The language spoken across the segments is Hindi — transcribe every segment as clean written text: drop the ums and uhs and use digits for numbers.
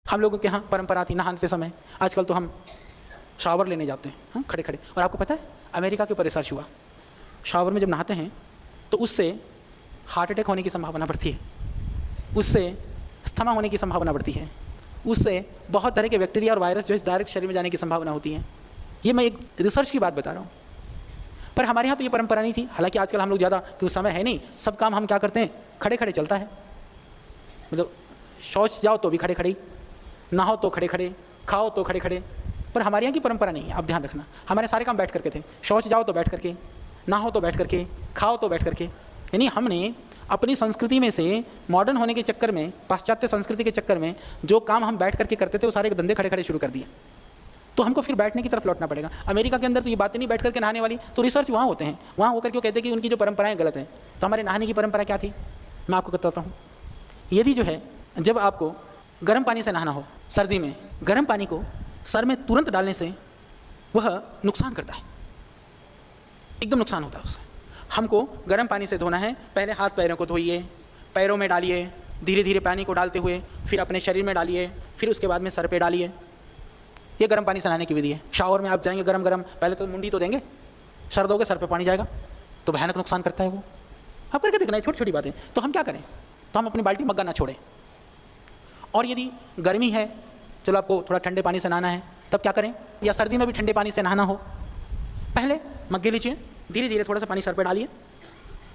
हम लोगों के यहाँ परंपरा थी नहाते समय, आजकल तो हम शावर लेने जाते हैं, हाँ, खड़े खड़े। और आपको पता है अमेरिका के ऊपर रिसर्च हुआ, शावर में जब नहाते हैं तो उससे हार्ट अटैक होने की संभावना बढ़ती है, उससे अस्थमा होने की संभावना बढ़ती है, उससे बहुत तरह के बैक्टीरिया और वायरस जो है डायरेक्ट शरीर में जाने की संभावना होती है। ये मैं एक रिसर्च की बात बता रहा हूँ। पर हमारे यहाँ तो ये परंपरा नहीं थी। हालांकि आजकल हम लोग ज़्यादा, क्योंकि समय है नहीं, सब काम हम क्या करते हैं, खड़े खड़े चलता है। मतलब शौच जाओ तो भी खड़े खड़े, नहाओ तो खड़े खड़े, खाओ तो खड़े खड़े। पर हमारे यहाँ की परंपरा नहीं है, आप ध्यान रखना। हमारे सारे काम बैठ करके थे, शौच जाओ तो बैठ करके, नहाओ तो बैठ करके, खाओ तो बैठ करके। यानी हमने अपनी संस्कृति में से मॉडर्न होने के चक्कर में, पाश्चात्य संस्कृति के चक्कर में जो काम हम बैठ करके करते थे वो सारे धंधे खड़े खड़े शुरू कर दिए। तो हमको फिर बैठने की तरफ लौटना पड़ेगा। अमेरिका के अंदर तो ये बातें नहीं बैठ करके नहाने वाली, तो रिसर्च वहाँ होते हैं, वहाँ होकर क्यों कहते हैं कि उनकी जो परंपराएं गलत हैं। तो हमारे नहाने की परंपरा क्या थी, मैं आपको बताता हूँ। यदि जो है जब आपको गर्म पानी से नहाना हो सर्दी में, गर्म पानी को सर में तुरंत डालने से वह नुकसान करता है, एकदम नुकसान होता है उससे। हमको गर्म पानी से धोना है, पहले हाथ पैरों को धोइए, पैरों में डालिए, धीरे धीरे पानी को डालते हुए फिर अपने शरीर में डालिए, फिर उसके बाद में सर पे डालिए। ये गर्म पानी से नहाने की विधि है। शावर में आप जाएंगे गरम गरम, पहले तो मुंडी तो देंगे, सर दोगे सर पे पानी जाएगा, तो भयानक नुकसान करता है वो। आप करके देखना, छोटी छोटी बातें। तो हम क्या करें, तो हम अपनी बाल्टी मग्गा ना छोड़ें। और यदि गर्मी है, चलो आपको थोड़ा ठंडे पानी से नहाना है, तब क्या करें, या सर्दी में भी ठंडे पानी से नहाना हो, पहले मग्गे लीजिए, धीरे धीरे थोड़ा सा पानी सर पर डालिए,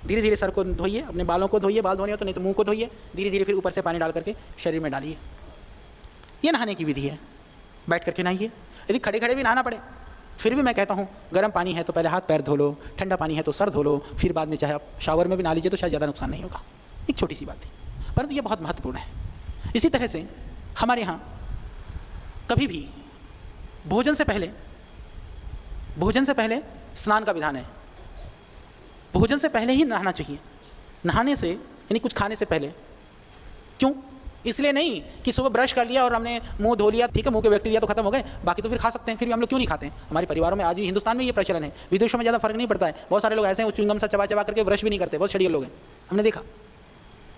धीरे धीरे सर को धोइए, अपने बालों को धोइए, बाल धोने हो तो नहीं तो मुंह को धोइए, धीरे धीरे फिर ऊपर से पानी डाल करके शरीर में डालिए। ये नहाने की विधि है, बैठ करके नहाइए। यदि खड़े खड़े भी नहाना पड़े फिर भी मैं कहता हूँ गर्म पानी है तो पहले हाथ पैर धो लो, ठंडा पानी है तो सर धो लो, फिर बाद में चाहे आप शावर में भी नहा लीजिए तो शायद ज़्यादा नुकसान नहीं होगा। एक छोटी सी बात थी, परंतु ये बहुत महत्वपूर्ण है। इसी तरह से हमारे यहाँ कभी भी भोजन से पहले स्नान का विधान है। भोजन से पहले ही नहाना चाहिए, नहाने से यानी कुछ खाने से पहले। क्यों? इसलिए नहीं कि सुबह ब्रश कर लिया और हमने मुंह धो लिया, ठीक है, मुंह के बैक्टीरिया तो खत्म हो गए, बाकी तो फिर खा सकते हैं, फिर भी हम लोग क्यों नहीं खाते हैं? हमारे परिवारों में आज भी, हिंदुस्तान में ये प्रचलन है, विदेशों में ज़्यादा फर्क नहीं पड़ता है। बहुत सारे लोग ऐसे हैं वो च्युइंगम सा चबा चबा करके ब्रश भी नहीं करते, बहुत शेडियल लोग हैं, हमने देखा।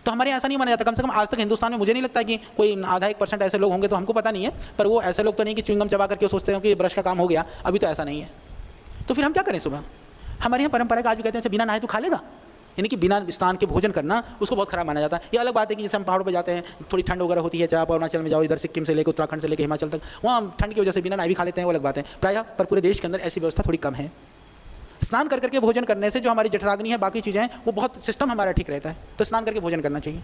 तो हमारे यहाँ ऐसा नहीं माना जाता, कम से कम आज तक हिंदुस्तान में मुझे नहीं लगता कि कोई आधा 1% ऐसे लोग होंगे, तो हमको पता नहीं है, पर वो ऐसे लोग तो नहीं कि च्युइंगम चबा करके सोचते हो कि ब्रश का काम हो गया, अभी तो ऐसा नहीं है। तो फिर हम क्या करें सुबह? हमारे यहाँ परंपरा का आज भी कहते हैं बिना नहाए तो खा लेगा, यानी कि बिना स्नान के भोजन करना उसको बहुत खराब माना जाता है। ये अलग बात है कि जैसे हम पहाड़ों पर जाते हैं, थोड़ी ठंड वगैरह होती है, चाहे आप अरुणाचल में जाओ, इधर सिक्किम से लेकर उत्तराखंड से लेकर हिमाचल तक, वहाँ ठंड की वजह से बिना नहाए भी खा लेते हैं, वो अलग बात है प्रायः। पर पूरे देश के अंदर ऐसी व्यवस्था थोड़ी कम है। स्नान कर करके भोजन करने से जो हमारी जठराग्नि है, बाकी चीज़ें हैं, वो बहुत सिस्टम हमारा ठीक रहता है। तो स्नान करके भोजन करना चाहिए।